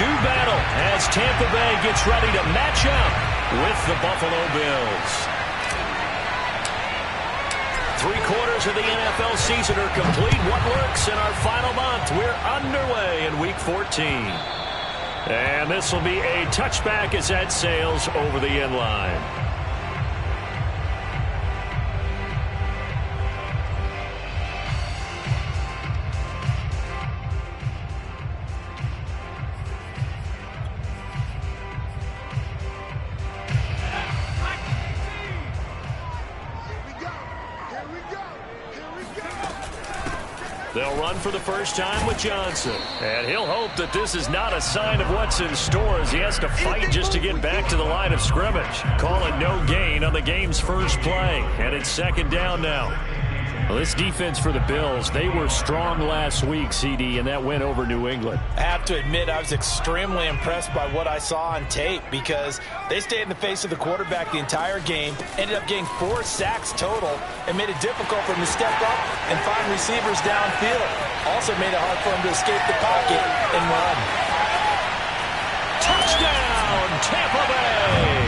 do battle as Tampa Bay gets ready to match up with the Buffalo Bills. 3/4 of the NFL season are complete. What works in our final month? We're underway in Week 14. And this will be a touchback as that sails over the end line. They'll run for the first time with Johnson. And he'll hope that this is not a sign of what's in store as he has to fight just to get back to the line of scrimmage. Call it no gain on the game's first play. And it's 2nd down now. Well, this defense for the Bills, they were strong last week, CD, and that win over New England. I have to admit, I was extremely impressed by what I saw on tape because they stayed in the face of the quarterback the entire game, ended up getting 4 sacks total, and made it difficult for him to step up and find receivers downfield. Also made it hard for him to escape the pocket and run. Touchdown, Tampa Bay!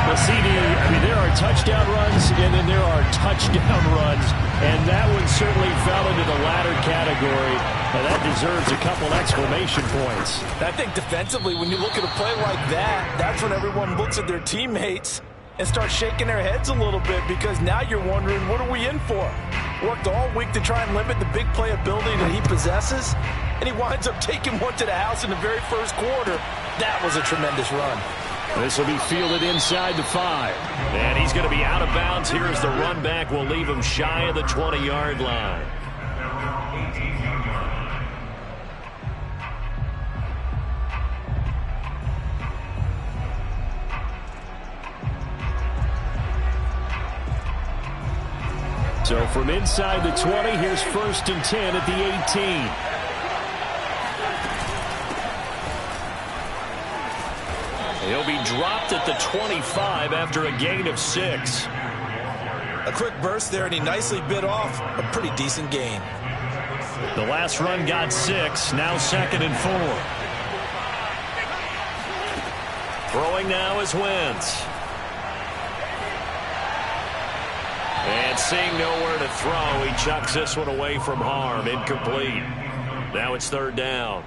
Well, CD, I mean, there are touchdown runs, and then there are touchdown runs, and that one certainly fell into the latter category, and that deserves a couple exclamation points. I think defensively, when you look at a play like that, that's when everyone looks at their teammates and starts shaking their heads a little bit because now you're wondering, what are we in for? Worked all week to try and limit the big play ability that he possesses, and he winds up taking one to the house in the very first quarter. That was a tremendous run. This will be fielded inside the 5. And he's going to be out of bounds here as the run back will leave him shy of the 20-yard line. So from inside the 20, here's 1st and 10 at the 18. He'll be dropped at the 25 after a gain of 6. A quick burst there, and he nicely bit off a pretty decent gain. The last run got 6, now 2nd and 4. Throwing now is Wentz. And seeing nowhere to throw, he chucks this one away from harm. Incomplete. Now it's 3rd down.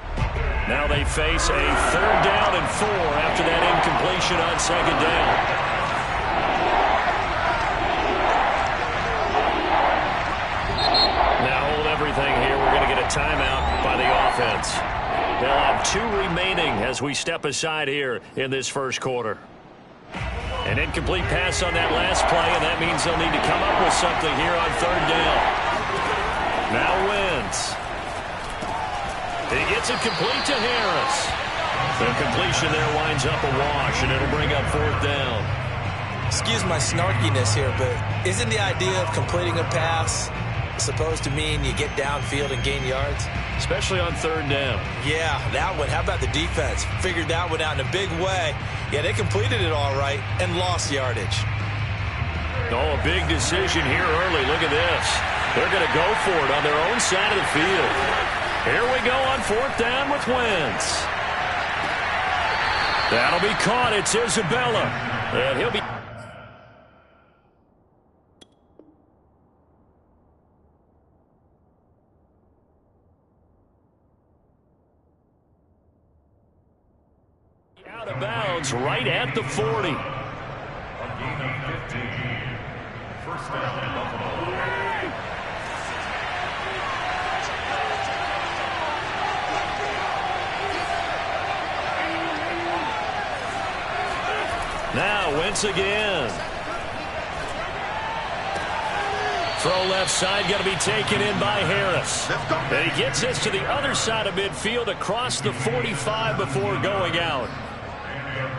Now they face a 3rd down and 4 after that incompletion on 2nd down. Now hold everything here. We're going to get a timeout by the offense. They'll have 2 remaining as we step aside here in this first quarter. An incomplete pass on that last play, and that means they'll need to come up with something here on 3rd down. Now Wentz. He gets it complete to Harris. The completion there winds up a wash, and it'll bring up 4th down. Excuse my snarkiness here, but isn't the idea of completing a pass supposed to mean you get downfield and gain yards? Especially on 3rd down. Yeah, that one. How about the defense? Figured that one out in a big way. Yeah, they completed it all right and lost yardage. Oh, a big decision here early. Look at this. They're going to go for it on their own side of the field. Here we go on 4th down with Wentz. That'll be caught. It's Isabella. And he'll be... out of bounds right at the 40. A gain of 15. 1st down, Buffalo. Now Wentz again. Throw left side, going to be taken in by Harris. And he gets this to the other side of midfield across the 45 before going out.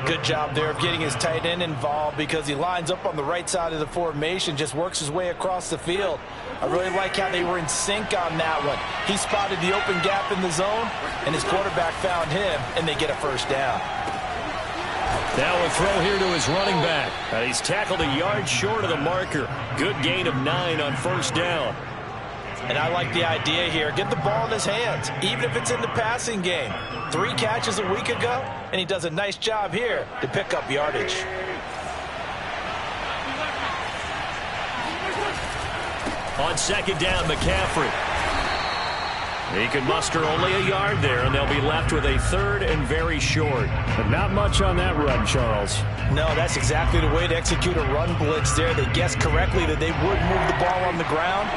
Good job there of getting his tight end involved because he lines up on the right side of the formation, just works his way across the field. I really like how they were in sync on that one. He spotted the open gap in the zone, and his quarterback found him, and they get a 1st down. Now a throw here to his running back. And he's tackled a yard short of the marker. Good gain of 9 on 1st down. And I like the idea here. Get the ball in his hands, even if it's in the passing game. 3 catches a week ago, and he does a nice job here to pick up yardage. On second down, McCaffrey. He can muster only a yard there, and they'll be left with a 3rd and very short. But not much on that run, Charles. No, that's exactly the way to execute a run blitz there. They guessed correctly that they would move the ball on the ground,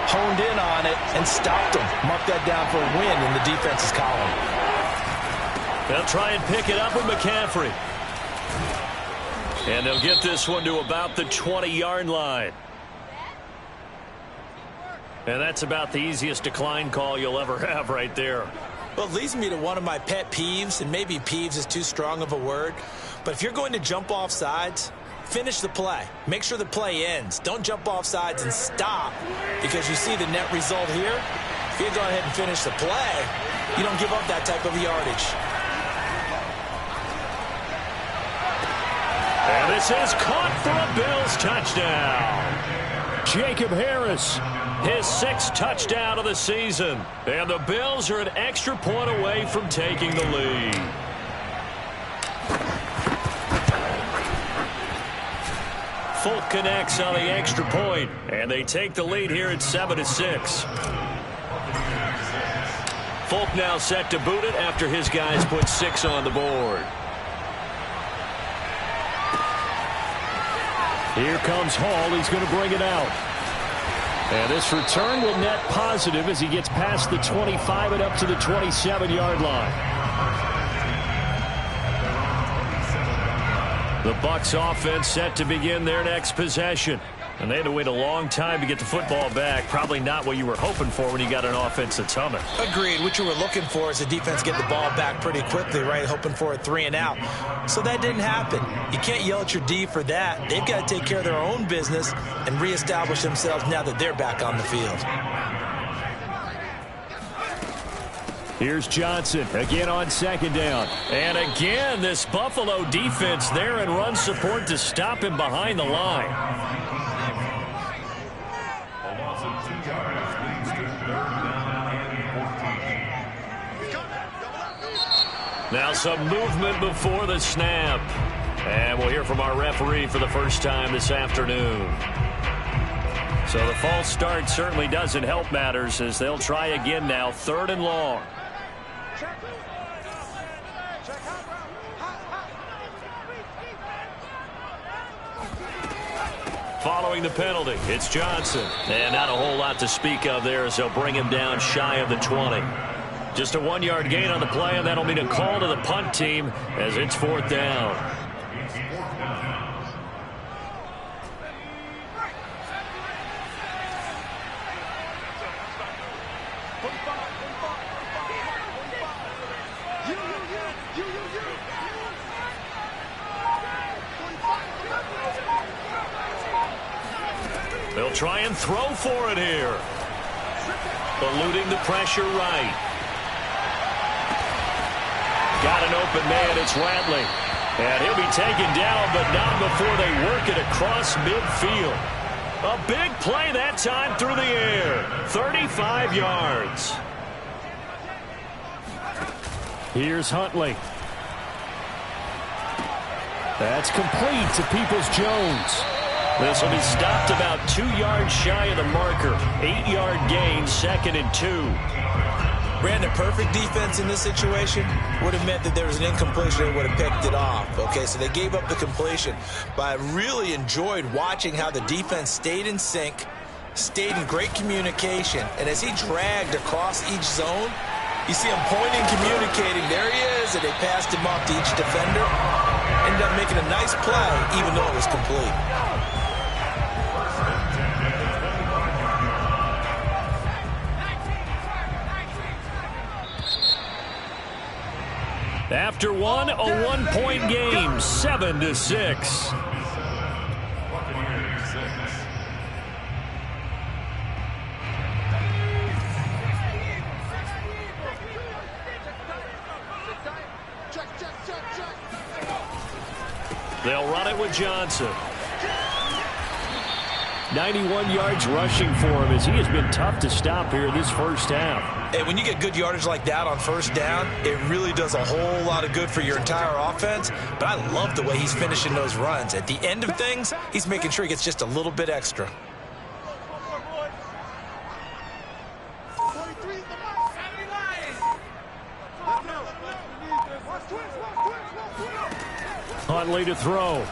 honed in on it, and stopped them. Mark that down for a win in the defense's column. They'll try and pick it up with McCaffrey. And they'll get this one to about the 20-yard line. And that's about the easiest decline call you'll ever have right there. Well, it leads me to one of my pet peeves, and maybe peeves is too strong of a word, but if you're going to jump off sides, finish the play. Make sure the play ends. Don't jump off sides and stop because you see the net result here. If you go ahead and finish the play, you don't give up that type of yardage. And this is caught for a Bills touchdown. Jacob Harris. His 6th touchdown of the season. And the Bills are an extra point away from taking the lead. Folk connects on the extra point, and they take the lead here at 7-6. Folk now set to boot it after his guys put 6 on the board. Here comes Hall. He's going to bring it out. And this return will net positive as he gets past the 25 and up to the 27-yard line. The Bucs offense set to begin their next possession. And they had to wait a long time to get the football back. Probably not what you were hoping for when you got an offense that's humming. Agreed. What you were looking for is the defense get the ball back pretty quickly, right? Hoping for a 3 and out. So that didn't happen. You can't yell at your D for that. They've got to take care of their own business and reestablish themselves now that they're back on the field. Here's Johnson again on second down. And again, this Buffalo defense there in run support to stop him behind the line. Now some movement before the snap. And we'll hear from our referee for the first time this afternoon. So the false start certainly doesn't help matters as they'll try again now, 3rd and long. Following the penalty, it's Johnson. And not a whole lot to speak of there as they'll bring him down shy of the 20. Just a 1-yard gain on the play, and that'll mean a call to the punt team as it's 4th down. They'll try and throw for it here. Eluding the pressure right. Got an open man, it's Ratley. And he'll be taken down, but not before they work it across midfield. A big play that time through the air. 35 yards. Here's Huntley. That's complete to Peoples-Jones. This will be stopped about 2 yards shy of the marker. 8-yard gain, 2nd and 2. Brandon, perfect defense in this situation would have meant that there was an incompletion. They would have picked it off. Okay, so they gave up the completion. But I really enjoyed watching how the defense stayed in sync, stayed in great communication. And as he dragged across each zone, you see him pointing, communicating. There he is, and they passed him off to each defender. Ended up making a nice play, even though it was complete. After one, a 1-point game, 7-6. They'll run it with Johnson. 91 yards rushing for him as he has been tough to stop here this first half. Hey, when you get good yardage like that on first down, it really does a whole lot of good for your entire offense. But I love the way he's finishing those runs. At the end of things, he's making sure he gets just a little bit extra. Huntley to throw.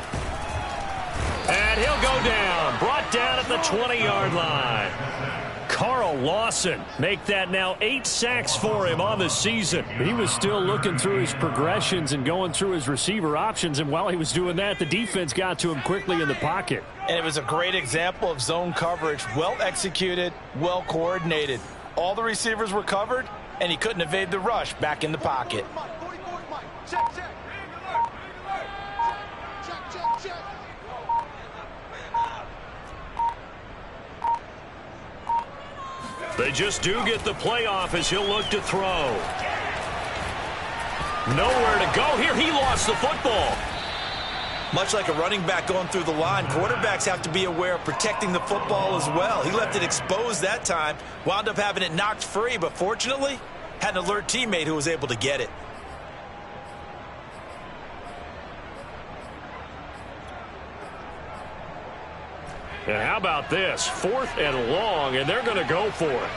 And he'll go down. Brought down at the 20-yard line. Carl Lawson make that now 8 sacks for him on the season. He was still looking through his progressions and going through his receiver options, and while he was doing that, the defense got to him quickly in the pocket. And it was a great example of zone coverage. Well executed, well coordinated. All the receivers were covered, and he couldn't evade the rush back in the pocket. They just do get the playoff as he'll look to throw. Nowhere to go here. He lost the football. Much like a running back going through the line, quarterbacks have to be aware of protecting the football as well. He left it exposed that time, wound up having it knocked free, but fortunately, had an alert teammate who was able to get it. And how about this? 4th and long, and they're going to go for it.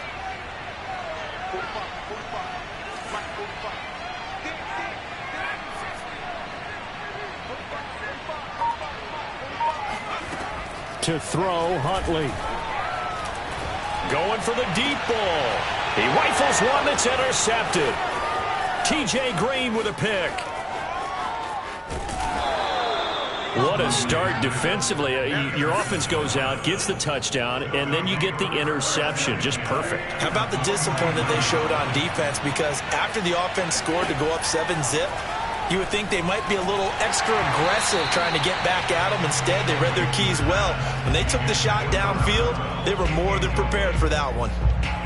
To throw, Huntley. Going for the deep ball. He rifles one that's intercepted. T.J. Green with a pick. What a start defensively. Your offense goes out, gets the touchdown, and then you get the interception. Just perfect. How about the discipline that they showed on defense? Because after the offense scored to go up 7-zip, you would think they might be a little extra aggressive trying to get back at them. Instead, they read their keys well. When they took the shot downfield, they were more than prepared for that one.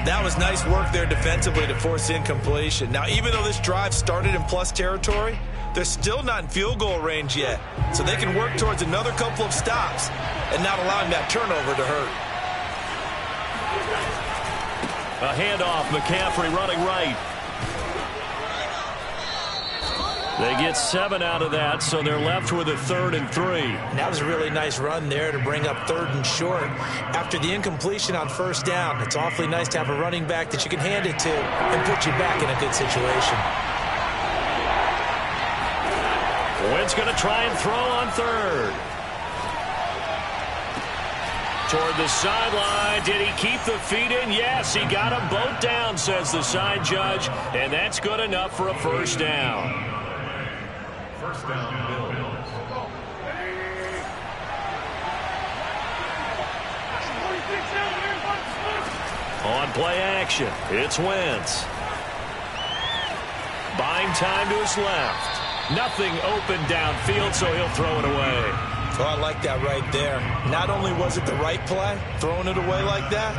That was nice work there defensively to force incompletion. Now, even though this drive started in plus territory, they're still not in field goal range yet. So they can work towards another couple of stops and not allowing that turnover to hurt. A handoff, McCaffrey running right. They get 7 out of that, so they're left with a 3rd and 3. And that was a really nice run there to bring up 3rd and short. After the incompletion on first down, it's awfully nice to have a running back that you can hand it to and put you back in a good situation. Wentz going to try and throw on 3rd. Toward the sideline. Did he keep the feet in? Yes, he got them both down, says the side judge. And that's good enough for a first down. First down, Bills. On play action, it's Wentz. Buying time to his left. Nothing open downfield, so he'll throw it away. Oh, I like that right there. Not only was it the right play, throwing it away like that,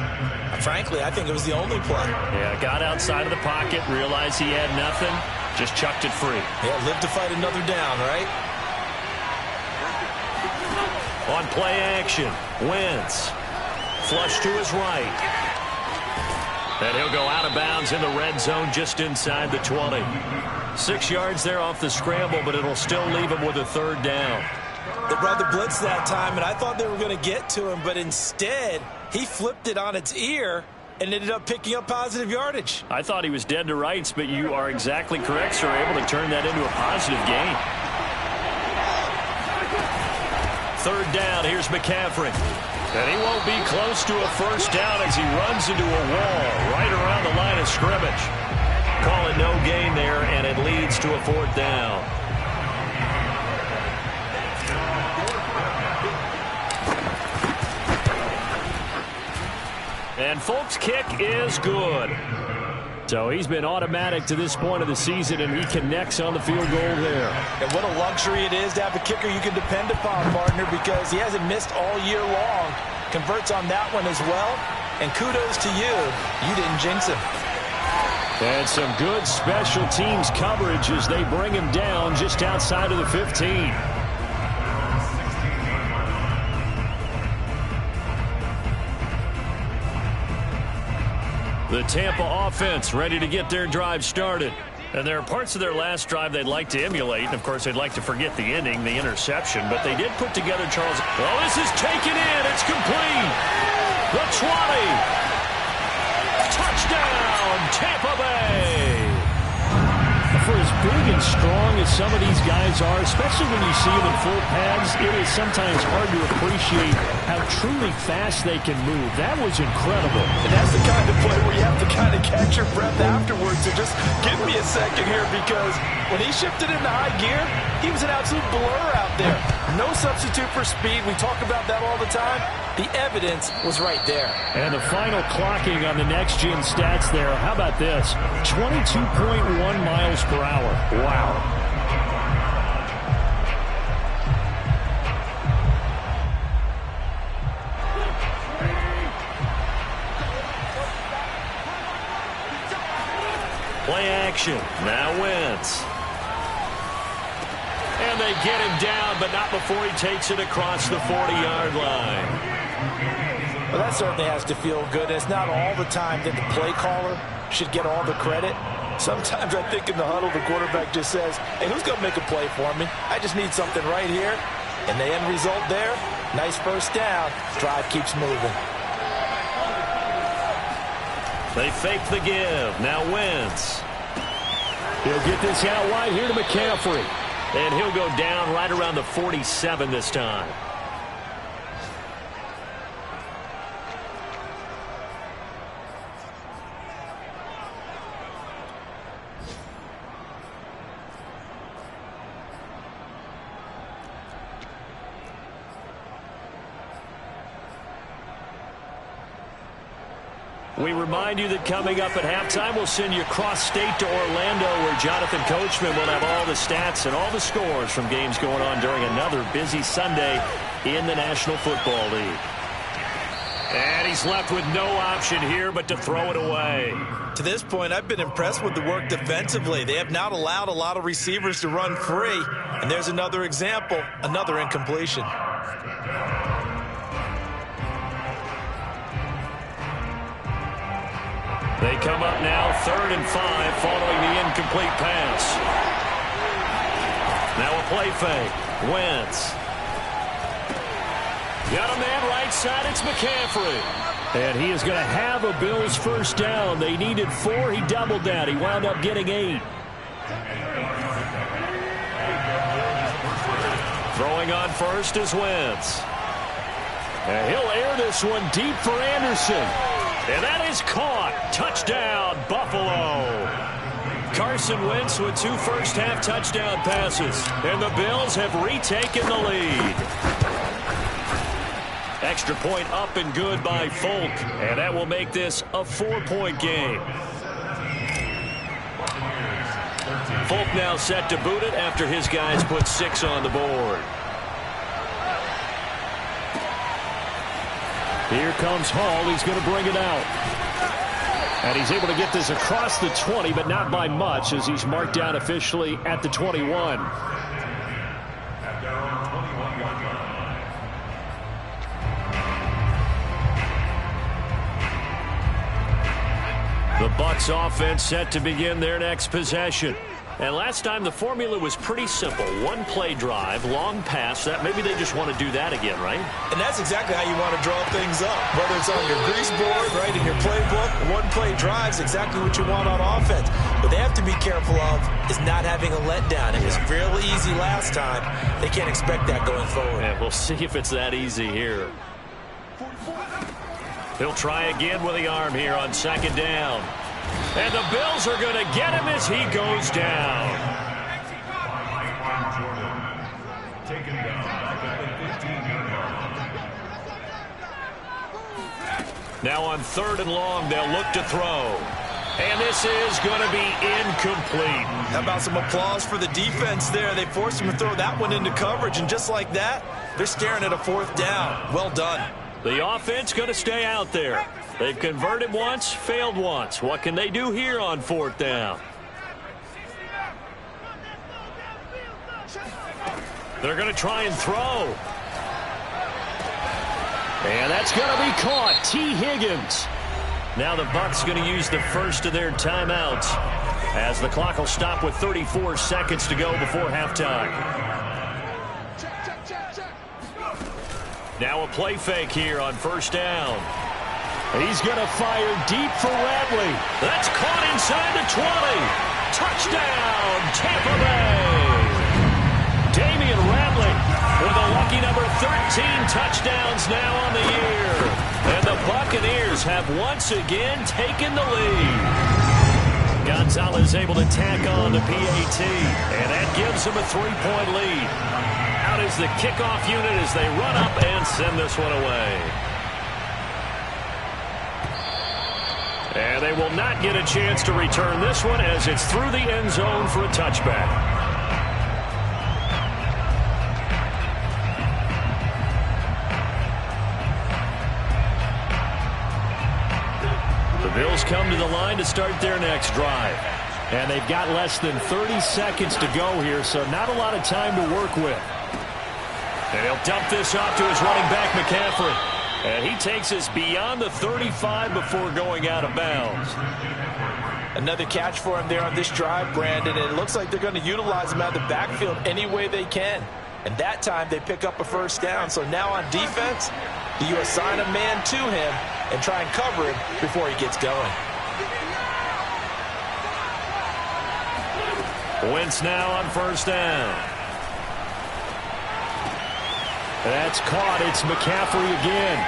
frankly, I think it was the only play. Yeah, got outside of the pocket, realized he had nothing, just chucked it free. Yeah, live to fight another down, right? On play action, Wentz. Flush to his right. And he'll go out of bounds in the red zone just inside the 20. 6 yards there off the scramble, but it'll still leave him with a 3rd down. They brought the blitz that time, and I thought they were going to get to him, but instead, he flipped it on its ear and ended up picking up positive yardage. I thought he was dead to rights, but you are exactly correct, sir. Able to turn that into a positive gain. 3rd down, here's McCaffrey. And he won't be close to a first down as he runs into a wall right around the line of scrimmage. Call it no gain there, and it leads to a 4th down. And Folk's kick is good. So he's been automatic to this point of the season, and he connects on the field goal there. And what a luxury it is to have a kicker you can depend upon, partner, because he hasn't missed all year long. Converts on that one as well. And kudos to you. You didn't jinx him. And some good special teams coverage as they bring him down just outside of the 15. The Tampa offense ready to get their drive started. And there are parts of their last drive they'd like to emulate. And, of course, they'd like to forget the ending, the interception. But they did put together, Charles. Well, this is taken in. It's complete. The 20. Touchdown, Tampa Bay. For as big and strong as some of these guys are, especially when you see them in full pads, it is sometimes hard to appreciate how truly fast they can move. That was incredible. And that's the kind of play where you have to kind of catch your breath afterwards. So just give me a second here, because when he shifted into high gear, he was an absolute blur out there. No substitute for speed. We talk about that all the time. The evidence was right there. And the final clocking on the next-gen stats there. How about this? 22.1 miles per hour. Wow. Play action. Now Wentz. And they get him down, but not before he takes it across the 40-yard line. Well, that certainly has to feel good. It's not all the time that the play caller should get all the credit. Sometimes I think in the huddle, the quarterback just says, hey, who's going to make a play for me? I just need something right here. And the end result there, nice first down. Drive keeps moving. They fake the give. Now Wentz. He'll get this out wide here to McCaffrey. And he'll go down right around the 47 this time. We remind you that coming up at halftime, we'll send you cross-state to Orlando, where Jonathan Coachman will have all the stats and all the scores from games going on during another busy Sunday in the National Football League. And he's left with no option here but to throw it away. To this point, I've been impressed with the work defensively. They have not allowed a lot of receivers to run free. And there's another example, another incompletion. They come up now 3rd and 5 following the incomplete pass. Now a play fake. Wentz. Got a man right side. It's McCaffrey. And he is going to have a Bills first down. They needed 4. He doubled that. He wound up getting 8. Throwing on first is Wentz. And he'll air this one deep for Anderson. And that is caught. Touchdown, Buffalo. Carson Wentz with 2 first-half touchdown passes. And the Bills have retaken the lead. Extra point up and good by Folk. And that will make this a 4-point game. Folk now set to boot it after his guys put 6 on the board. Here comes Hall. He's going to bring it out. And he's able to get this across the 20, but not by much, as he's marked down officially at the 21. The Bucs offense set to begin their next possession. And last time the formula was pretty simple. 1 play drive, long pass. That maybe they just want to do that again, right? And that's exactly how you want to draw things up. Whether it's on your grease board, right, in your playbook, 1 play drive is exactly what you want on offense. What they have to be careful of is not having a letdown. It was fairly easy last time. They can't expect that going forward. Yeah, we'll see if it's that easy here. He'll try again with the arm here on 2nd down. And the Bills are going to get him as he goes down. Now on 3rd and long, they'll look to throw. And this is going to be incomplete. How about some applause for the defense there? They forced him to throw that one into coverage, and just like that, they're staring at a 4th down. Well done. The offense going to stay out there. They've converted once, failed once. What can they do here on 4th down? They're going to try and throw. And that's going to be caught. T. Higgins. Now the Bucs going to use the first of their timeouts as the clock will stop with 34 seconds to go before halftime. Now a play fake here on first down. He's going to fire deep for Ratley. That's caught inside the 20. Touchdown, Tampa Bay. Damian Ratley with a lucky number 13 touchdowns now on the year. And the Buccaneers have once again taken the lead. Gonzalez able to tack on the PAT, and that gives him a 3-point lead. Out is the kickoff unit as they run up and send this one away. And they will not get a chance to return this one as it's through the end zone for a touchback. The Bills come to the line to start their next drive. And they've got less than 30 seconds to go here, so not a lot of time to work with. And he'll dump this off to his running back, McCaffrey. And he takes us beyond the 35 before going out of bounds. Another catch for him there on this drive, Brandon. And it looks like they're going to utilize him out of the backfield any way they can. And that time they pick up a first down. So now on defense, do you assign a man to him and try and cover him before he gets going? Wentz now on first down. That's caught. It's McCaffrey again.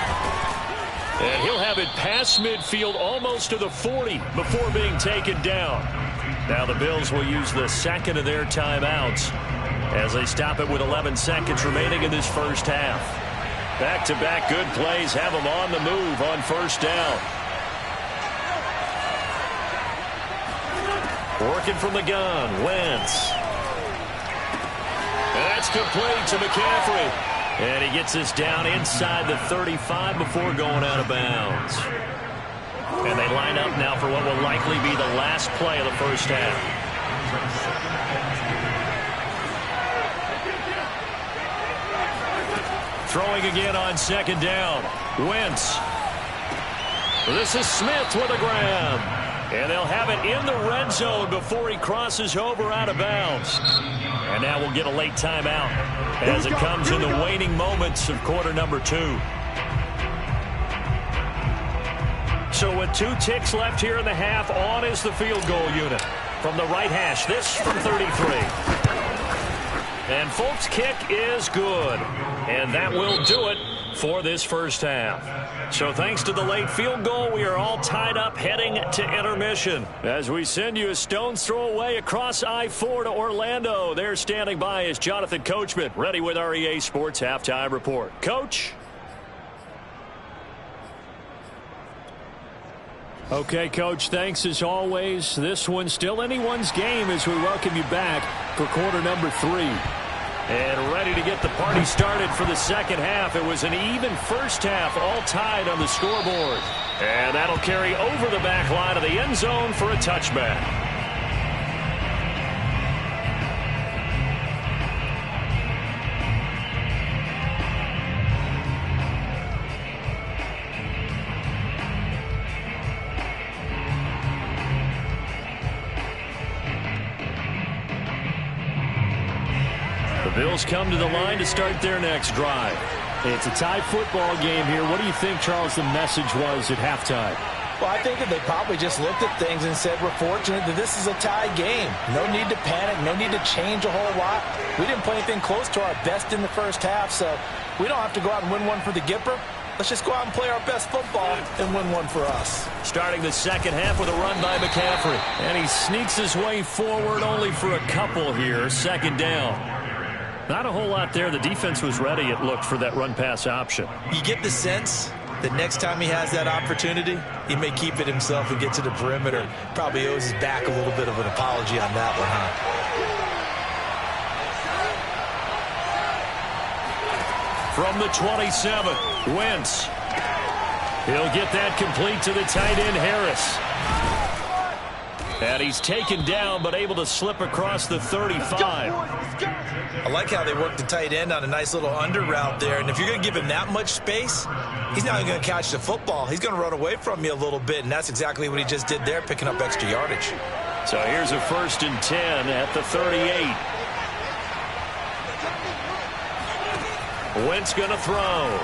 And he'll have it past midfield almost to the 40 before being taken down. Now the Bills will use the second of their timeouts as they stop it with 11 seconds remaining in this first half. Back-to-back good plays have them on the move on first down. Working from the gun, Wentz. And that's complete to McCaffrey. And he gets us down inside the 35 before going out of bounds. And they line up now for what will likely be the last play of the first half. Throwing again on second down. Wentz. This is Smith with a grab. And they'll have it in the red zone before he crosses over out of bounds. And now we'll get a late timeout as it comes in the waning moments of quarter number 2. So with 2 ticks left here in the half, on is the field goal unit. From the right hash, this from 33. And Folk's kick is good. And that will do it for this first half. So thanks to the late field goal, we are all tied up heading to intermission. As we send you a stone's throw away across I-4 to Orlando. There standing by is Jonathan Coachman, ready with our EA Sports Halftime Report. Coach? Okay, Coach, thanks as always. This one's still anyone's game as we welcome you back for quarter number 3. And ready to get the party started for the second half. It was an even first half, all tied on the scoreboard. And that'll carry over the back line of the end zone for a touchback. The Bills come to the line to start their next drive. It's a tie football game here. What do you think, Charles, the message was at halftime? Well, I think that they probably just looked at things and said, we're fortunate that this is a tie game. No need to panic, no need to change a whole lot. We didn't play anything close to our best in the first half, so we don't have to go out and win one for the Gipper. Let's just go out and play our best football and win one for us. Starting the second half with a run by McCaffrey. And he sneaks his way forward only for a couple here. Second down. Not a whole lot there. The defense was ready, it looked, for that run-pass option. You get the sense that next time he has that opportunity, he may keep it himself and get to the perimeter. Probably owes his back a little bit of an apology on that one, huh? From the 27, Wentz. He'll get that complete to the tight end, Harris. And he's taken down, but able to slip across the 35. I like how they work the tight end on a nice little under route there. And if you're going to give him that much space, he's not even going to catch the football. He's going to run away from you a little bit, and that's exactly what he just did there, picking up extra yardage. So here's a 1st and 10 at the 38. Wentz going to throw.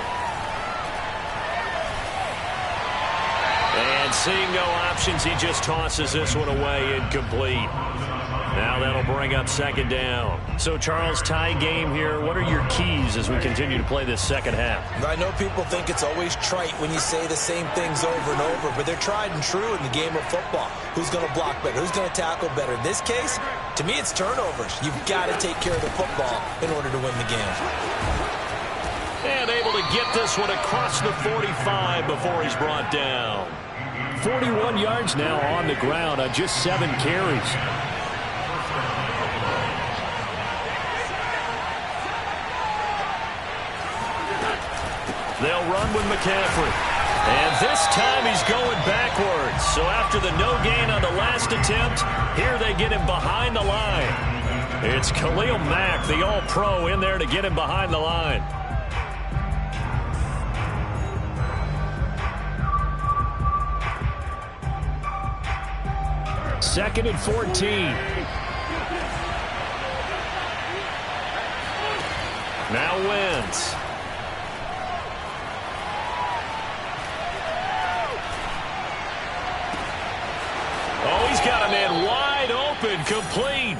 And seeing no options, he just tosses this one away, incomplete. Now that'll bring up 2nd down. So, Charles, tie game here. What are your keys as we continue to play this second half? I know people think it's always trite when you say the same things over and over, but they're tried and true in the game of football. Who's going to block better? Who's going to tackle better? In this case, to me, it's turnovers. You've got to take care of the football in order to win the game. And able to get this one across the 45 before he's brought down. 41 yards now on the ground on just 7 carries. They'll run with McCaffrey. And this time he's going backwards. So after the no gain on the last attempt, here they get him behind the line. It's Khalil Mack, the all-pro, in there to get him behind the line. Second and 14. Now Wentz. Oh, he's got a man wide open, complete.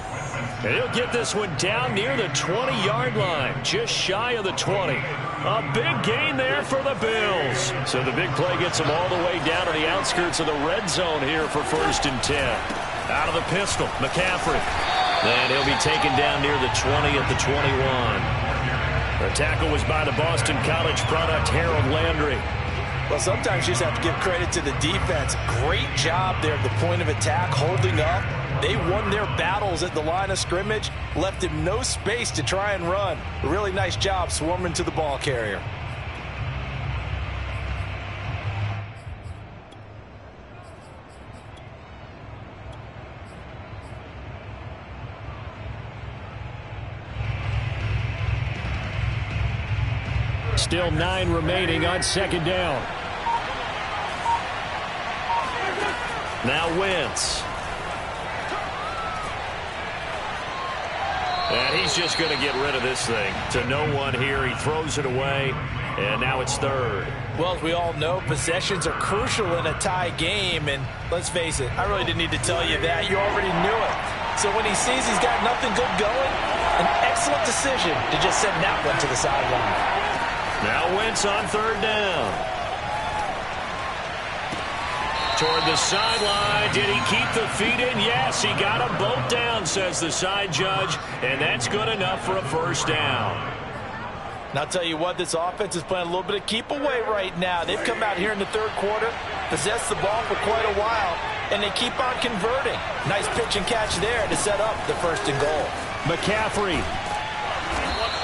And he'll get this one down near the 20-yard line, just shy of the 20. A big gain there for the Bills. So the big play gets them all the way down to the outskirts of the red zone here for 1st and 10. Out of the pistol, McCaffrey. And he'll be taken down near the 20 at the 21. The tackle was by the Boston College product, Harold Landry. Well, sometimes you just have to give credit to the defense. Great job there at the point of attack, holding up. They won their battles at the line of scrimmage, left him no space to try and run. A really nice job swarming to the ball carrier. Still 9 remaining on 2nd down. Now Wentz. And he's just going to get rid of this thing. To no one here. He throws it away. And now it's 3rd. Well, as we all know, possessions are crucial in a tie game. And let's face it, I really didn't need to tell you that. You already knew it. So when he sees he's got nothing good going, an excellent decision to just send that one to the sideline. Now Wentz on 3rd down. Toward the sideline. Did he keep the feet in? Yes, he got them both down, says the side judge. And that's good enough for a 1st down. Now, I'll tell you what, this offense is playing a little bit of keep away right now. They've come out here in the 3rd quarter, possessed the ball for quite a while, and they keep on converting. Nice pitch and catch there to set up the 1st and goal. McCaffrey.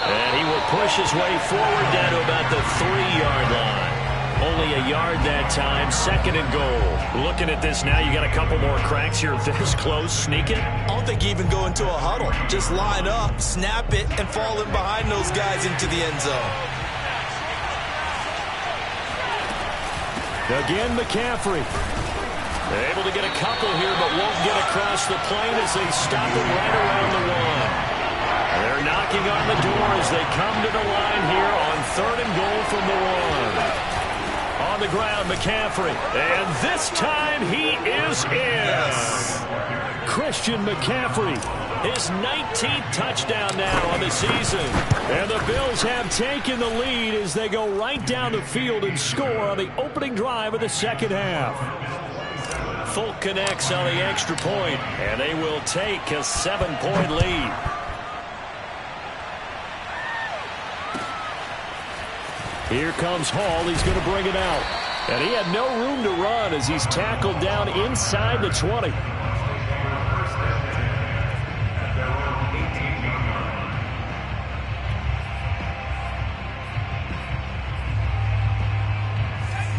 And he will push his way forward down to about the 3-yard line. Only a yard that time, 2nd and goal. Looking at this now, you got a couple more cracks here this close. Sneak it? I don't think you even go into a huddle. Just line up, snap it, and fall in behind those guys into the end zone. Again, McCaffrey. They're able to get a couple here, but won't get across the plane as they stop him right around the 1. They're knocking on the door as they come to the line here on 3rd and goal from the 1. On the ground, McCaffrey. And this time he is in. Yes. Christian McCaffrey. His 19th touchdown now on the season. And the Bills have taken the lead as they go right down the field and score on the opening drive of the second half. Folk connects on the extra point, and they will take a 7-point lead. Here comes Hall. He's going to bring it out. And he had no room to run as he's tackled down inside the 20.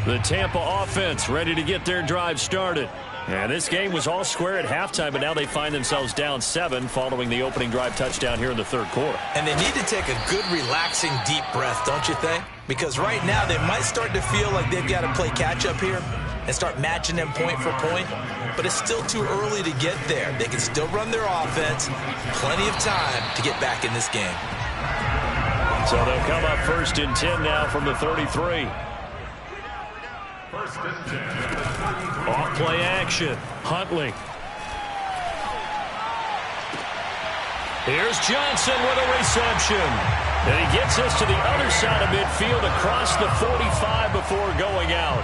The Tampa offense ready to get their drive started. And this game was all square at halftime, but now they find themselves down 7 following the opening drive touchdown here in the third quarter. And they need to take a good, relaxing, deep breath, don't you think? Because right now they might start to feel like they've got to play catch-up here and start matching them point for point. But it's still too early to get there. They can still run their offense. Plenty of time to get back in this game. So they'll come up 1st and 10 now from the 33. Off play action. Huntley. Here's Johnson with a reception. And he gets us to the other side of midfield across the 45 before going out.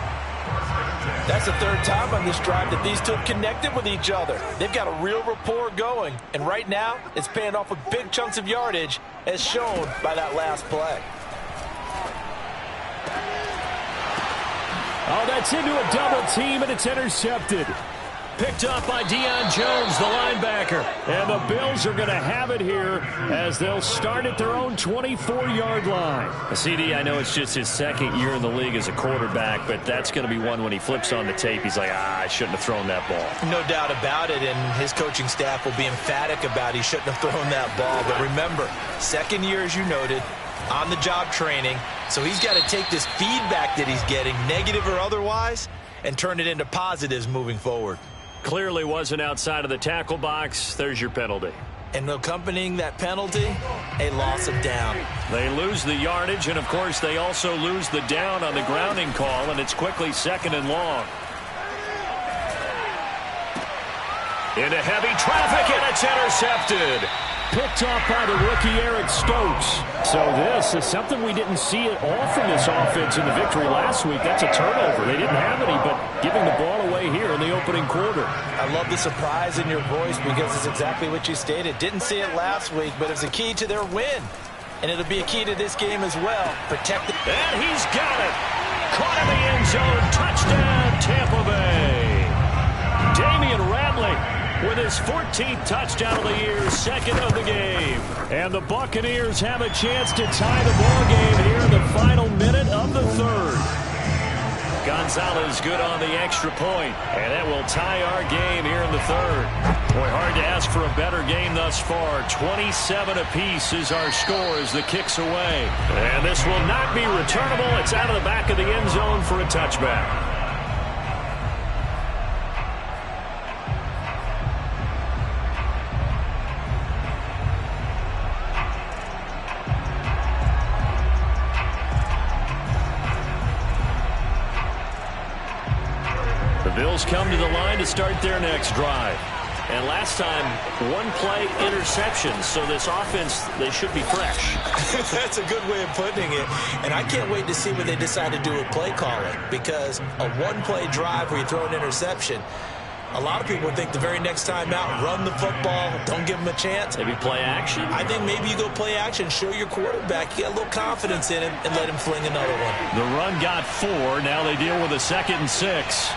That's the third time on this drive that these two have connected with each other. They've got a real rapport going. And right now, it's paying off with big chunks of yardage, as shown by that last play. Oh, that's into a double team, and it's intercepted. Picked up by Deion Jones, the linebacker. And the Bills are going to have it here as they'll start at their own 24-yard line. CD, I know it's just his second year in the league as a quarterback, but that's going to be one when he flips on the tape. He's like, I shouldn't have thrown that ball. No doubt about it, and his coaching staff will be emphatic about he shouldn't have thrown that ball. But remember, second year, as you noted, on-the-job training. So he's got to take this feedback that he's getting, negative or otherwise, and turn it into positives moving forward. Clearly wasn't outside of the tackle box. There's your penalty. And accompanying that penalty, a loss of down. They lose the yardage, and, of course, they also lose the down on the grounding call, and it's quickly 2nd and long. Into heavy traffic, and it's intercepted. Picked off by the rookie Eric Stokes. So this is something we didn't see at all from this offense in the victory last week. That's a turnover. They didn't have any, but giving the ball away here in the opening quarter. I love the surprise in your voice because it's exactly what you stated. Didn't see it last week, but it's a key to their win. And it'll be a key to this game as well. Protect it. And he's got it. Caught in the end zone. Touchdown, Tampa Bay. Damian Ratley with his 14th touchdown of the year, 2nd of the game. And the Buccaneers have a chance to tie the ball game here in the final minute of the third. Gonzalez good on the extra point, and that will tie our game here in the third. Boy, hard to ask for a better game thus far. 27 apiece is our score as the kick's away. And this will not be returnable. It's out of the back of the end zone for a touchback. Bills come to the line to start their next drive. And last time, one play interception. So this offense, they should be fresh. That's a good way of putting it. And I can't wait to see what they decide to do with play calling. Because a one-play drive where you throw an interception, a lot of people think the very next time out, run the football, don't give them a chance. Maybe play action? I think maybe you go play action, show your quarterback, you got a little confidence in him, and let him fling another one. The run got 4. Now they deal with a 2nd and 6.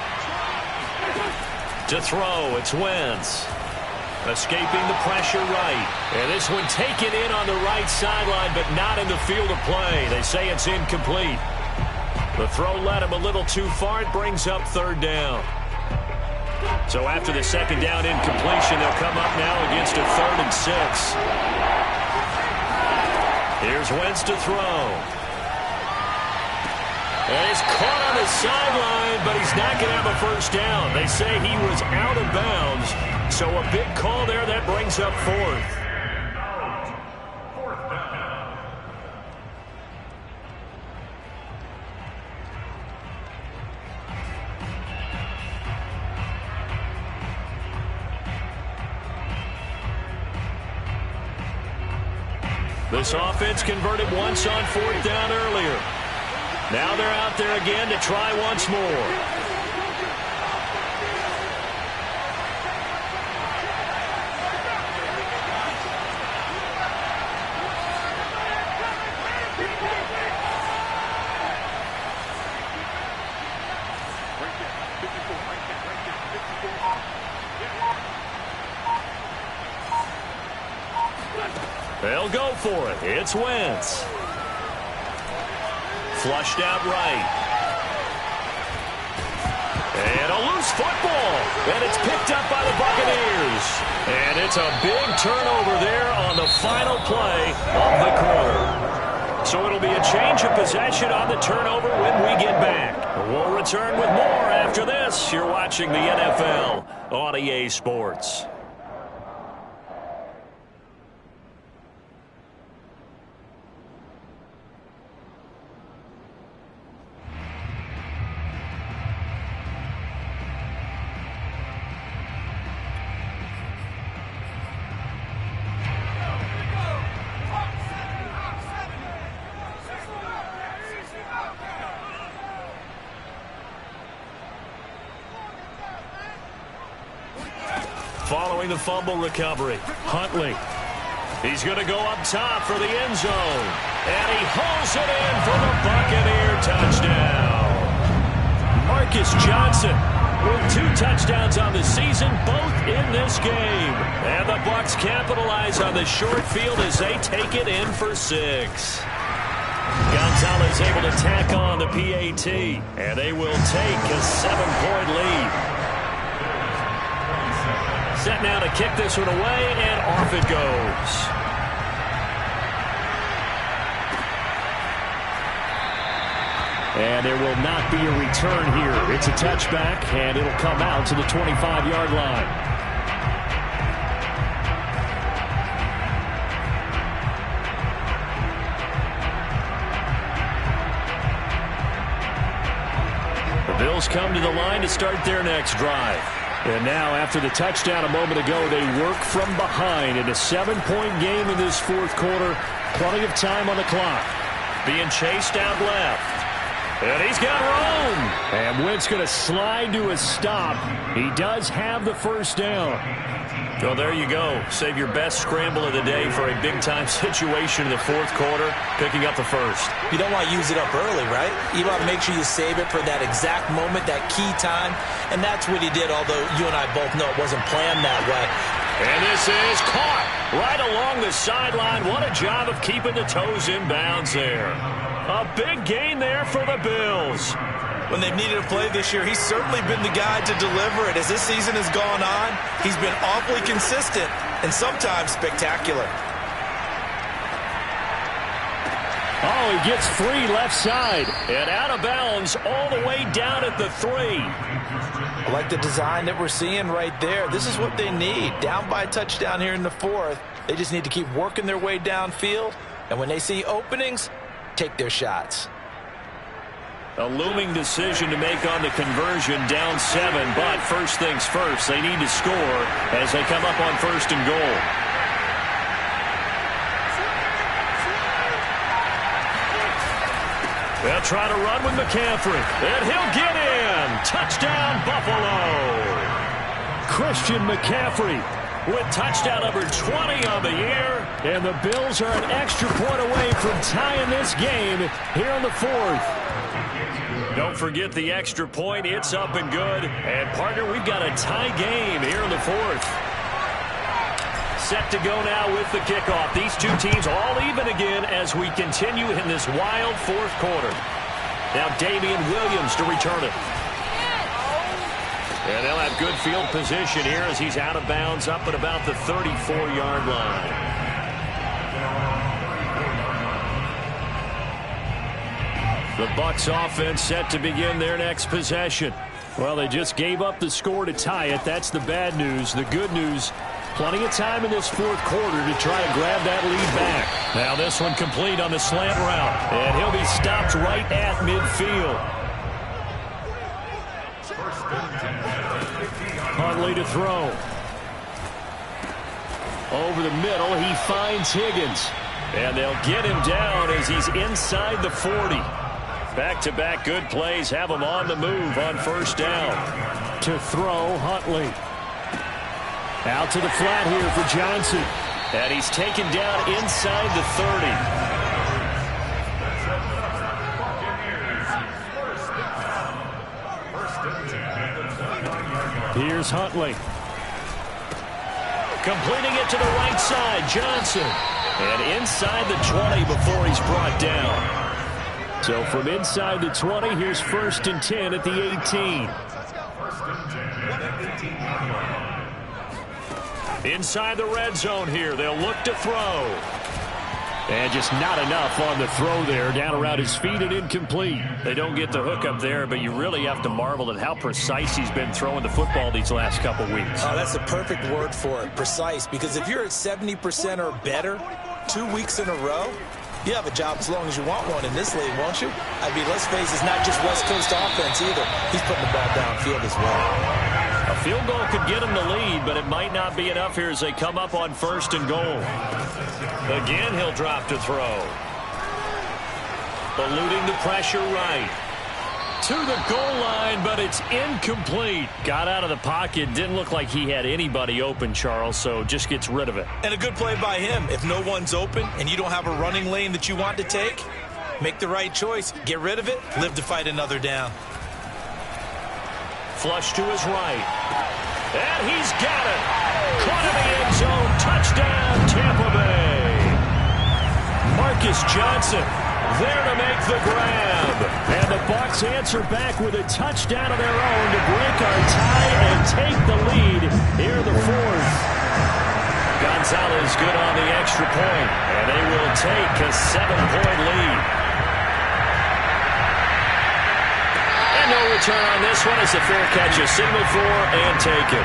To throw, it's Wentz. Escaping the pressure right. And this one taken in on the right sideline, but not in the field of play. They say it's incomplete. The throw led him a little too far. It brings up 3rd down. So after the 2nd down incompletion, they'll come up now against a 3rd and 6. Here's Wentz to throw. And he's caught on the sideline, but he's not going to have a 1st down. They say he was out of bounds. So a big call there that brings up 4th. This offense converted once on 4th down earlier. Now they're out there again to try once more. They'll go for it. It's Wentz. Flushed out right. And a loose football, and it's picked up by the Buccaneers. And it's a big turnover there on the final play of the quarter. So it'll be a change of possession on the turnover when we get back. We'll return with more after this. You're watching the NFL on EA Sports. Following the fumble recovery, Huntley. He's going to go up top for the end zone. And he hauls it in for the Buccaneer touchdown. Marcus Johnson with 2 touchdowns on the season, both in this game. And the Bucs capitalize on the short field as they take it in for 6. Gonzalez able to tack on the PAT, and they will take a 7-point lead. Set now to kick this one away, and off it goes. And there will not be a return here. It's a touchback, and it'll come out to the 25-yard line. The Bills come to the line to start their next drive. And now, after the touchdown a moment ago, they work from behind in a 7-point game in this fourth quarter. Plenty of time on the clock. Being chased out left. And he's got room. And Wentz going to slide to a stop. He does have the first down. Well, there you go. Save your best scramble of the day for a big-time situation in the fourth quarter, picking up the first. You don't want to use it up early, right? You want to make sure you save it for that exact moment, that key time. And that's what he did, although you and I both know it wasn't planned that way. And this is caught right along the sideline. What a job of keeping the toes in bounds there. A big gain there for the Bills. When they've needed a play this year, he's certainly been the guy to deliver it. As this season has gone on, he's been awfully consistent and sometimes spectacular. Oh, he gets free left side. And out of bounds all the way down at the 3. I like the design that we're seeing right there. This is what they need. Down by a touchdown here in the fourth. They just need to keep working their way downfield. And when they see openings, take their shots. A looming decision to make on the conversion, down 7. But first things first, they need to score as they come up on 1st and goal. They'll try to run with McCaffrey. And he'll get in. Touchdown, Buffalo. Christian McCaffrey with touchdown number 20 on the year. And the Bills are an extra point away from tying this game here in the fourth. Don't forget the extra point. It's up and good. And, partner, we've got a tie game here in the fourth. Set to go now with the kickoff. These two teams all even again as we continue in this wild fourth quarter. Now Damian Williams to return it. And they'll have good field position here as he's out of bounds up at about the 34-yard line. The Bucs offense set to begin their next possession. Well, they just gave up the score to tie it. That's the bad news. The good news, plenty of time in this fourth quarter to try to grab that lead back. Now this one complete on the slant route. And he'll be stopped right at midfield. Huntley to throw. Over the middle, he finds Higgins. And they'll get him down as he's inside the 40. Back-to-back good plays have him on the move on first down. To throw, Huntley. Out to the flat here for Johnson. And he's taken down inside the 30. Here's Huntley. Completing it to the right side, Johnson. And inside the 20 before he's brought down. So from inside the 20, here's 1st and 10 at the 18. Inside the red zone here. They'll look to throw. And just not enough on the throw there. Down around his feet and incomplete. They don't get the hook up there, but you really have to marvel at how precise he's been throwing the football these last couple weeks. Oh, that's the perfect word for it, precise. Because if you're at 70% or better 2 weeks in a row, you have a job as long as you want one in this league, won't you? I mean, let's face it, it's not just West Coast offense either. He's putting the ball downfield as well. A field goal could get him the lead, but it might not be enough here as they come up on 1st and goal. Again, he'll drop to throw. Eluding the pressure right. To the goal line, but it's incomplete. Got out of the pocket. Didn't look like he had anybody open, Charles, so just gets rid of it. And a good play by him. If no one's open and you don't have a running lane that you want to take, make the right choice. Get rid of it. Live to fight another down. Flush to his right. And he's got it. Caught in the end zone. Touchdown, Tampa Bay. Marcus Johnson there to make the grab. And the Bucs answer back with a touchdown of their own to break our tie and take the lead here in the 4th. Gonzalez good on the extra point, and they will take a 7-point lead. And no return on this one as the fair catch is signaled for and taken.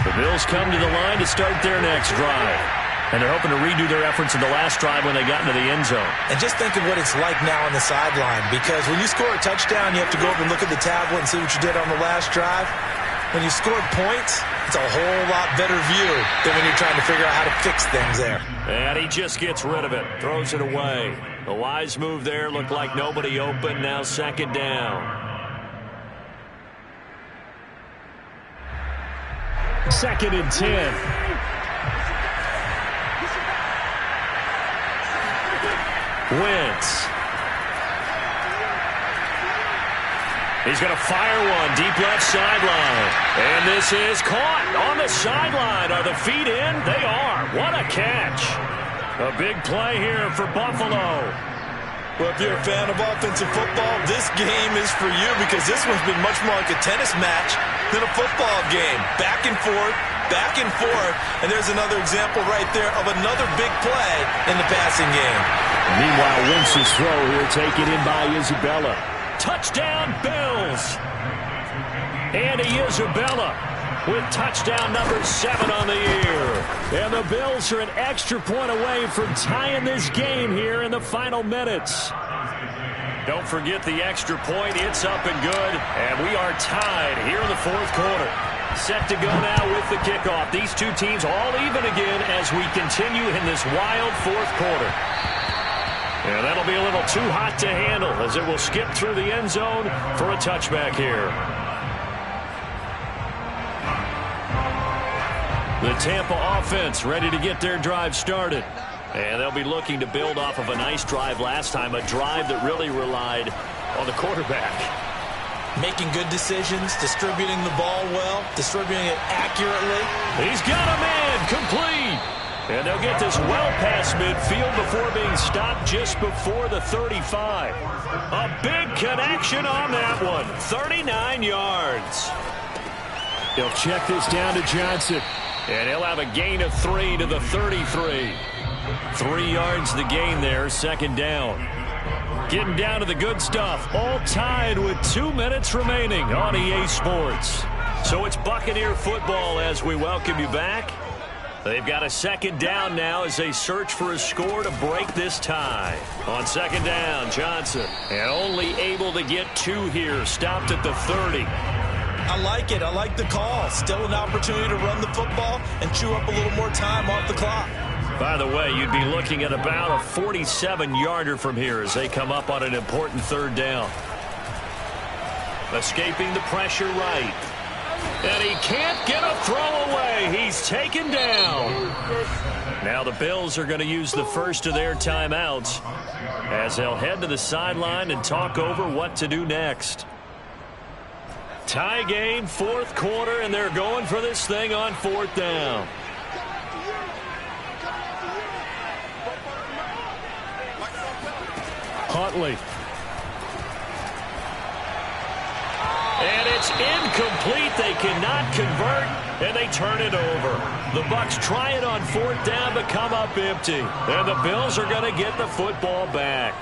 The Bills come to the line to start their next drive. And they're hoping to redo their efforts in the last drive when they got into the end zone. And just think of what it's like now on the sideline, because when you score a touchdown, you have to go over and look at the tablet and see what you did on the last drive. When you scored points, it's a whole lot better view than when you're trying to figure out how to fix things there. And he just gets rid of it, throws it away. The wise move there, looked like nobody open, now 2nd down. 2nd and 10. Wentz. He's going to fire one deep left sideline. And this is caught on the sideline. Are the feet in? They are. What a catch. A big play here for Buffalo. Well, if you're a fan of offensive football, this game is for you because this one's been much more like a tennis match than a football game. Back and forth, and there's another example right there of another big play in the passing game. Meanwhile, Wentz's throw here taken in by Isabella. Touchdown, Bills. Andy Isabella with touchdown number 7 on the year. And the Bills are an extra point away from tying this game here in the final minutes. Don't forget the extra point. It's up and good. And we are tied here in the 4th quarter. Set to go now with the kickoff. These two teams all even again as we continue in this wild 4th quarter. And that'll be a little too hot to handle as it will skip through the end zone for a touchback here. The Tampa offense ready to get their drive started. And they'll be looking to build off of a nice drive last time, a drive that really relied on the quarterback. Making good decisions, distributing the ball well, distributing it accurately. He's got a man, complete. And they'll get this well past midfield before being stopped just before the 35. A big connection on that one, 39 yards. He'll check this down to Johnson. And he'll have a gain of 3 to the 33. 3 yards the gain there, 2nd down. Getting down to the good stuff. All tied with 2 minutes remaining on EA Sports. So it's Buccaneer football as we welcome you back. They've got a 2nd down now as they search for a score to break this tie. On 2nd down, Johnson. And only able to get 2 here. Stopped at the 30. I like it. I like the call. Still an opportunity to run the football and chew up a little more time off the clock. By the way, you'd be looking at about a 47-yarder from here as they come up on an important 3rd down. Escaping the pressure right. And he can't get a throw away. He's taken down. Now the Bills are going to use the first of their timeouts as they'll head to the sideline and talk over what to do next. Tie game, 4th quarter, and they're going for this thing on 4th down. Huntley. And it's incomplete. They cannot convert, and they turn it over. The Bucs try it on 4th down, but come up empty. And the Bills are going to get the football back.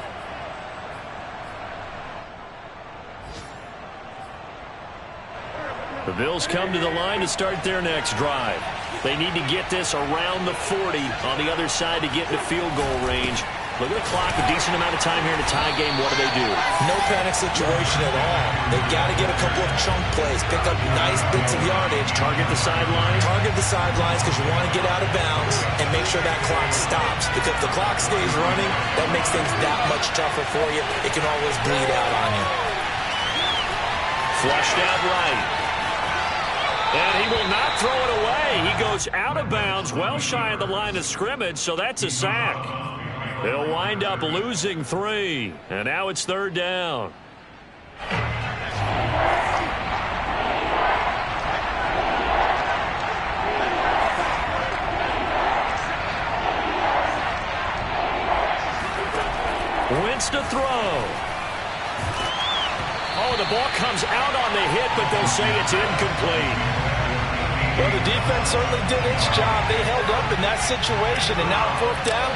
The Bills come to the line to start their next drive. They need to get this around the 40 on the other side to get into field goal range. Look at the clock, a decent amount of time here in a tie game. What do? No panic situation at all. They've got to get a couple of chunk plays, pick up nice bits of yardage. Target the sidelines? Target the sidelines because you want to get out of bounds and make sure that clock stops. Because if the clock stays running, that makes things that much tougher for you. It can always bleed out on you. Flushed out right. And he will not throw it away. He goes out of bounds, well shy of the line of scrimmage, so that's a sack. They'll wind up losing 3, and now it's 3rd down. Wentz to throw. Oh, the ball comes out on the hit, but they'll say it's incomplete. Well, the defense certainly did its job. They held up in that situation, and now 4th down,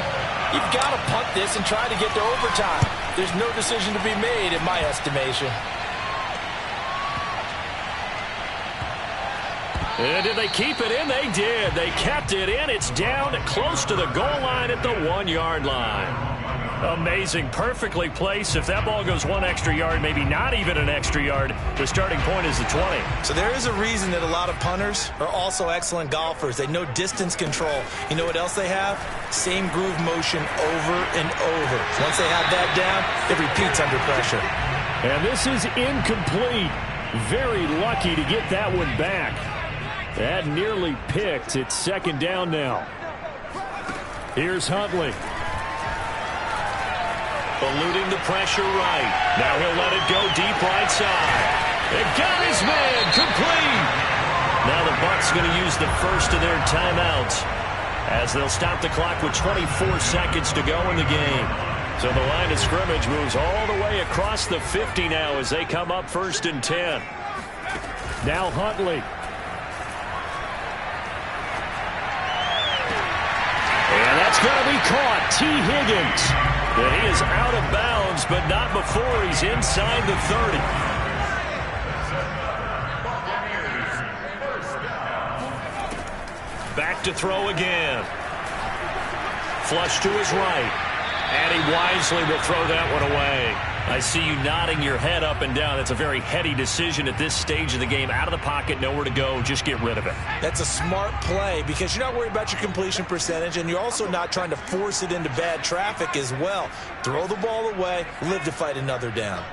you've got to punt this and try to get to overtime. There's no decision to be made in my estimation. And did they keep it in? They did. They kept it in. It's down close to the goal line at the 1-yard line. Amazing. Perfectly placed. If that ball goes 1 extra yard, maybe not even an extra yard, the starting point is the 20. So there is a reason that a lot of punters are also excellent golfers. They know distance control. You know what else they have? Same groove motion over and over. Once they have that down, it repeats under pressure. And this is incomplete. Very lucky to get that one back. That nearly picked. It's 2nd down now. Here's Huntley. Eluding the pressure right. Now he'll let it go deep right side. It got his man complete. Now the Bucs going to use the first of their timeouts as they'll stop the clock with 24 seconds to go in the game. So the line of scrimmage moves all the way across the 50 now as they come up 1st and 10. Now Huntley. And that's going to be caught. T. Higgins. And he is out of bounds, but not before he's inside the 30. Back to throw again. Flush to his right. And he wisely will throw that one away. I see you nodding your head up and down. It's a very heady decision at this stage of the game. Out of the pocket, nowhere to go. Just get rid of it. That's a smart play because you're not worried about your completion percentage, and you're also not trying to force it into bad traffic as well. Throw the ball away, live to fight another down.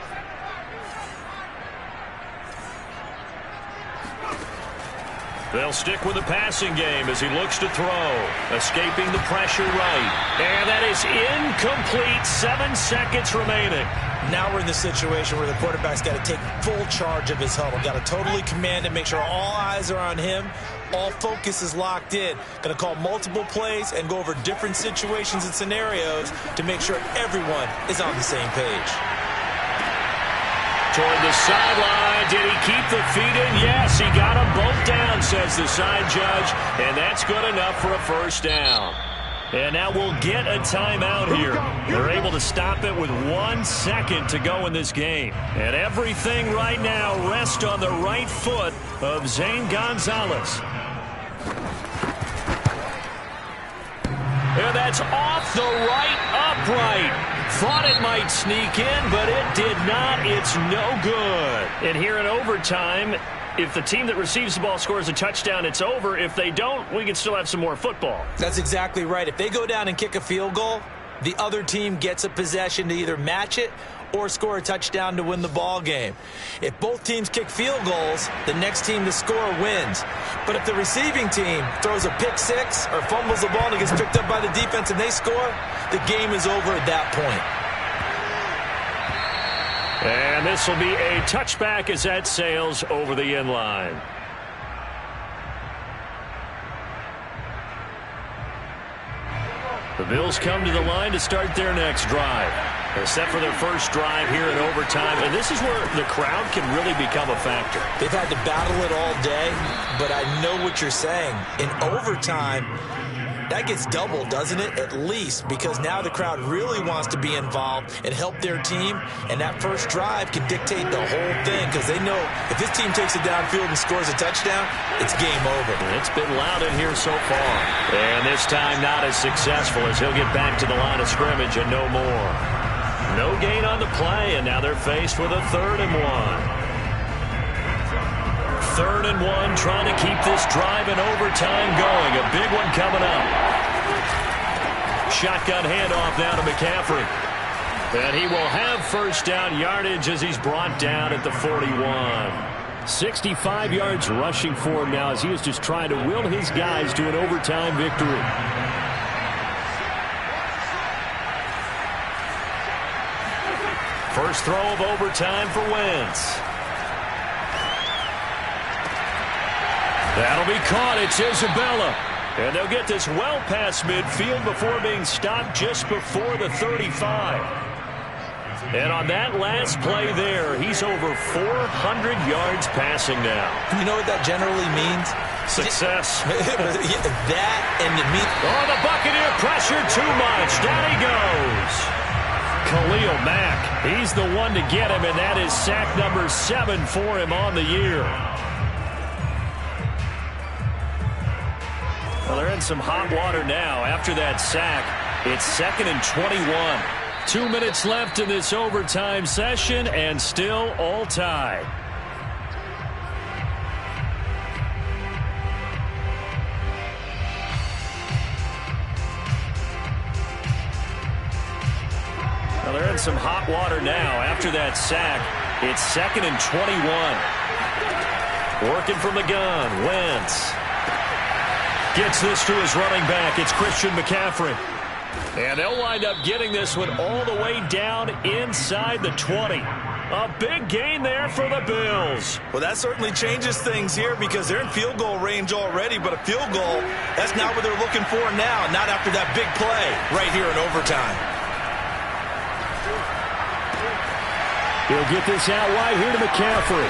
They'll stick with the passing game as he looks to throw. Escaping the pressure right. And that is incomplete. 7 seconds remaining. Now we're in the situation where the quarterback's got to take full charge of his huddle. Got to totally command it, make sure all eyes are on him. All focus is locked in. Going to call multiple plays and go over different situations and scenarios to make sure everyone is on the same page. Toward the sideline. Did he keep the feet in? Yes, he got them both down, says the side judge. And that's good enough for a 1st down. And now we'll get a timeout here. They're able to stop it with 1 second to go in this game. And everything right now rests on the right foot of Zane Gonzalez. And that's off the right upright. Thought it might sneak in, but it did not. It's no good. And here in overtime, if the team that receives the ball scores a touchdown, it's over. If they don't, we can still have some more football. That's exactly right. If they go down and kick a field goal, the other team gets a possession to either match it or score a touchdown to win the ball game. If both teams kick field goals, the next team to score wins. But if the receiving team throws a pick six or fumbles the ball and it gets picked up by the defense and they score, the game is over at that point. And this will be a touchback as that sails over the end line. The Bills come to the line to start their next drive. They're set for their first drive here in overtime, and this is where the crowd can really become a factor. They've had to battle it all day, but I know what you're saying. In overtime, that gets doubled, doesn't it? At least, because now the crowd really wants to be involved and help their team, and that first drive can dictate the whole thing because they know if this team takes it downfield and scores a touchdown, it's game over. It's been loud in here so far. And this time not as successful as he'll get back to the line of scrimmage and no more. No gain on the play, and now they're faced with a 3rd and 1. 3rd and 1, trying to keep this drive in overtime going. A big one coming up. Shotgun handoff now to McCaffrey. And he will have first down yardage as he's brought down at the 41. 65 yards rushing for him now as he is just trying to will his guys to an overtime victory. First throw of overtime for Wentz. That'll be caught. It's Isabella. And they'll get this well past midfield before being stopped just before the 35. And on that last play there, he's over 400 yards passing now. You know what that generally means? Success. That and it means... Oh, the Buccaneer pressure too much. Down he goes. Khalil Mack. He's the one to get him, and that is sack number 7 for him on the year. Well, they're in some hot water now. After that sack, it's 2nd and 21. 2 minutes left in this overtime session, and still all tied. Well, they're in some hot water now. After that sack, it's 2nd and 21. Working from the gun, Wentz. Gets this to his running back. It's Christian McCaffrey. And they'll wind up getting this one all the way down inside the 20. A big gain there for the Bills. Well, that certainly changes things here because they're in field goal range already, but a field goal, that's not what they're looking for now, not after that big play right here in overtime. He'll get this out wide here to McCaffrey.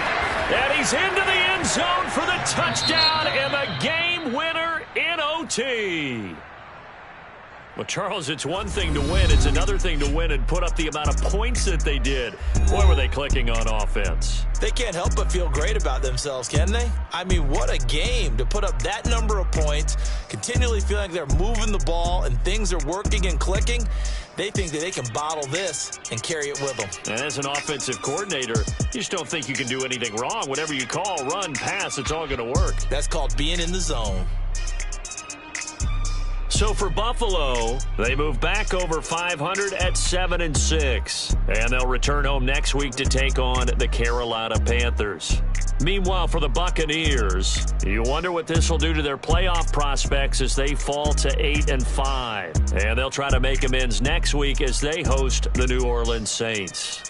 And he's into the end zone for the touchdown and the game winner in OT. Well, Charles, it's one thing to win. It's another thing to win and put up the amount of points that they did. Boy, were they clicking on offense. They can't help but feel great about themselves, can they? I mean, what a game to put up that number of points, continually feeling like they're moving the ball and things are working and clicking. They think that they can bottle this and carry it with them. And as an offensive coordinator, you just don't think you can do anything wrong. Whatever you call, run, pass, it's all going to work. That's called being in the zone. So for Buffalo, they move back over 500 at 7-6. And they'll return home next week to take on the Carolina Panthers. Meanwhile, for the Buccaneers, you wonder what this will do to their playoff prospects as they fall to 8-5. And they'll try to make amends next week as they host the New Orleans Saints.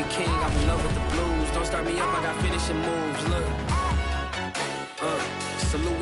King, I'm in love with the blues. Don't start me up, I got finishing moves. Look, salute.